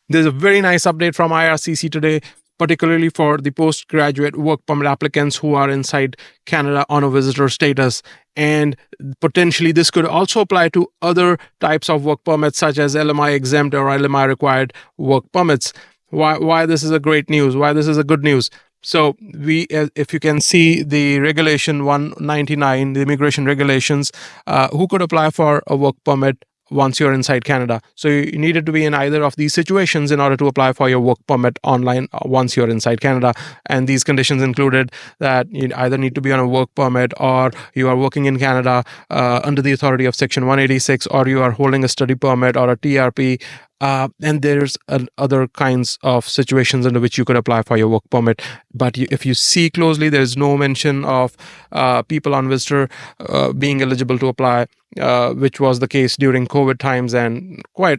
There's a very nice update from IRCC today, particularly for the postgraduate work permit applicants who are inside Canada on a visitor status. And potentially, this could also apply to other types of work permits, such as LMI exempt or LMI required work permits. Why this is a great news? Why this is a good news? So if you can see the regulation 199, the immigration regulations, who could apply for a work permit once you're inside Canada. So you needed to be in either of these situations in order to apply for your work permit online once you're inside Canada. And these conditions included that you either need to be on a work permit, or you are working in Canada under the authority of Section 186, or you are holding a study permit or a TRP. And there's other kinds of situations under which you could apply for your work permit. But if you see closely, there's no mention of people on visitor being eligible to apply, which was the case during COVID times, and quite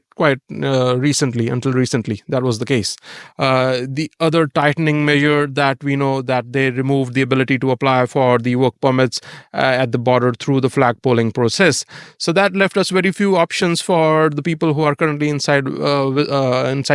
recently, until recently, that was the case. The other tightening measure that we know, that they removed the ability to apply for the work permits at the border through the flag polling process. So that left us very few options for the people who are currently inside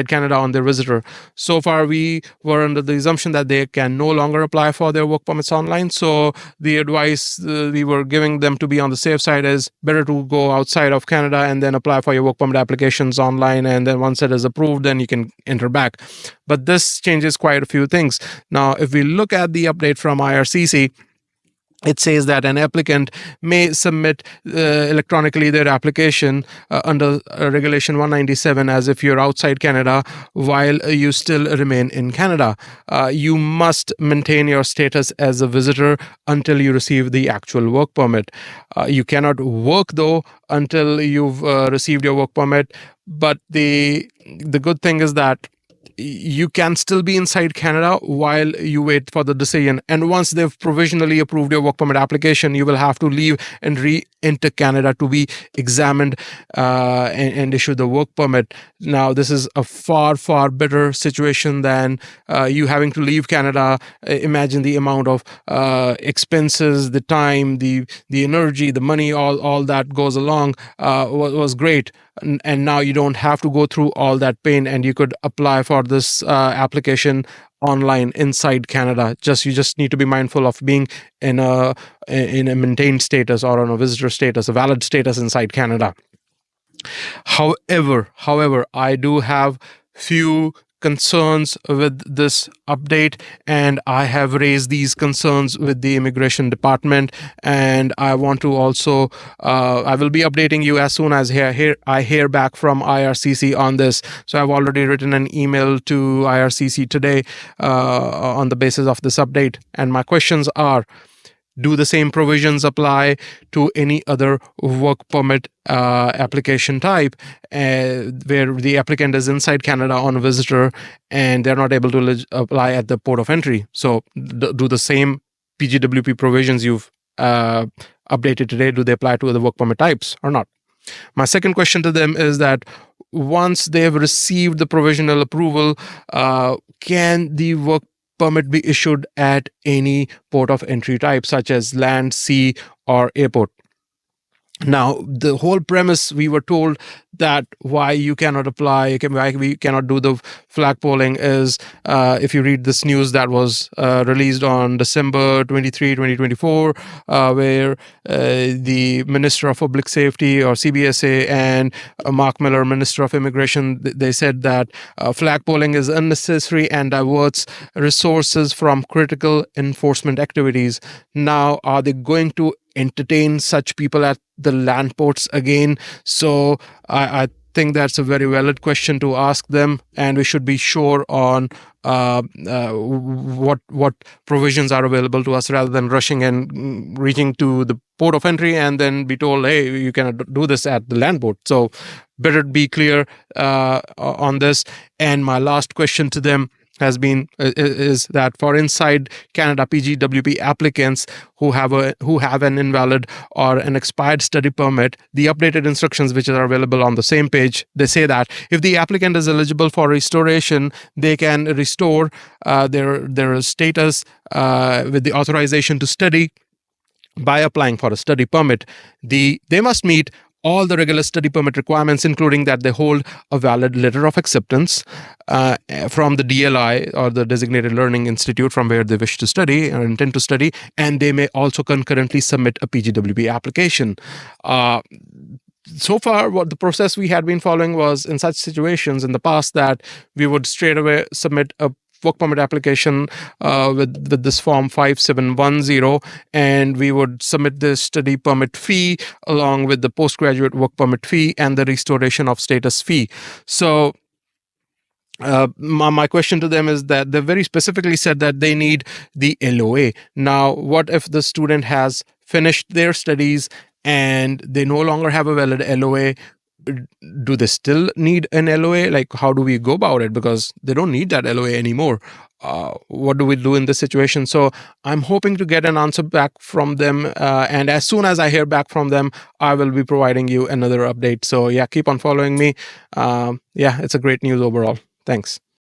Canada on their visitor. So far, we were under the assumption that they can no longer apply for their work permits online. So the advice we were giving them to be on the safe side is better to go outside of Canada and then apply for your work permit applications online. And then once it is approved, then you can enter back. But this changes quite a few things. Now, if we look at the update from IRCC, it says that an applicant may submit electronically their application under Regulation 197 as if you're outside Canada while you still remain in Canada. You must maintain your status as a visitor until you receive the actual work permit. You cannot work, though, until you've received your work permit. But the good thing is that you can still be inside Canada while you wait for the decision. And once they've provisionally approved your work permit application, you will have to leave and re-enter Canada to be examined and issue the work permit. Now, this is a far better situation than you having to leave Canada. Imagine the amount of expenses, the time, the energy, the money, all that goes along was great. And now you don't have to go through all that pain, and you could apply for this application online inside Canada. You just need to be mindful of being in a maintained status or on a visitor status, a valid status inside Canada. However, I do have few concerns with this update, and I have raised these concerns with the immigration department, and I want to also I will be updating you as soon as I hear back from IRCC on this. So I've already written an email to IRCC today on the basis of this update, and my questions are: do the same provisions apply to any other work permit application type where the applicant is inside Canada on a visitor and they're not able to apply at the port of entry? So do the same PGWP provisions you've updated today, do they apply to other work permit types or not? My second question to them is that once they've received the provisional approval, can the work permit be issued at any port of entry type, such as land, sea, or airport? Now, the whole premise, we were told that why you cannot apply, why we cannot do the flag polling is, if you read this news that was released on December 23, 2024, where the Minister of Public Safety, or CBSA, and Mark Miller, Minister of Immigration, they said that flag polling is unnecessary and diverts resources from critical enforcement activities. Now, are they going to entertain such people at the land ports again? So I think that's a very valid question to ask them, and we should be sure on what provisions are available to us, rather than rushing and reaching to the port of entry and then be told, hey, you cannot do this at the land port. So better be clear on this. And my last question to them is that for inside Canada PGWP applicants who have an invalid or an expired study permit, the updated instructions which are available on the same page, they say that if the applicant is eligible for restoration, they can restore their status with the authorization to study by applying for a study permit. They must meet all the regular study permit requirements, including that they hold a valid letter of acceptance from the DLI, or the Designated Learning Institute, from where they wish to study or intend to study, and they may also concurrently submit a PGWP application. So far, what the process we had been following was, in such situations in the past, that we would straight away submit a work permit application with this form 5710, and we would submit the study permit fee along with the postgraduate work permit fee and the restoration of status fee. So my question to them is that they very specifically said that they need the LOA. Now, what if the student has finished their studies and they no longer have a valid LOA? Do they still need an LOA? Like, how do we go about it? Because they don't need that LOA anymore. What do we do in this situation? So I'm hoping to get an answer back from them. And as soon as I hear back from them, I will be providing you another update. So yeah, keep on following me. Yeah, it's a great news overall. Thanks.